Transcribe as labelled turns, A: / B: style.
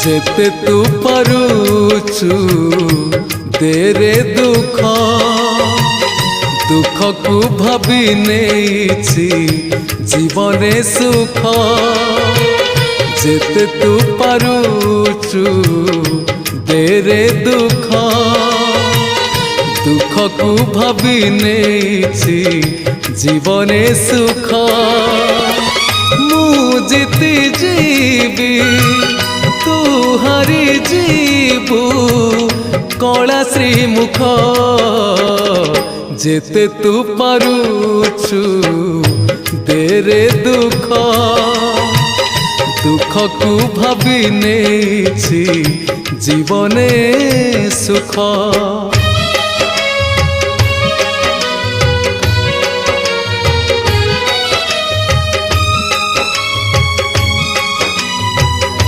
A: जेते तू पारुचु देरे दुख दुख को भाभी नेछि जीवने सुख जेते तू पारुचु देरे दुख दुख को भाभी नेछि जीवने सुख मु जीती जीवी तू हरी जीवु कला श्रीमुख जेते तू पारुचु देरे दुख दुख को भाभी नेछि जीवने सुख।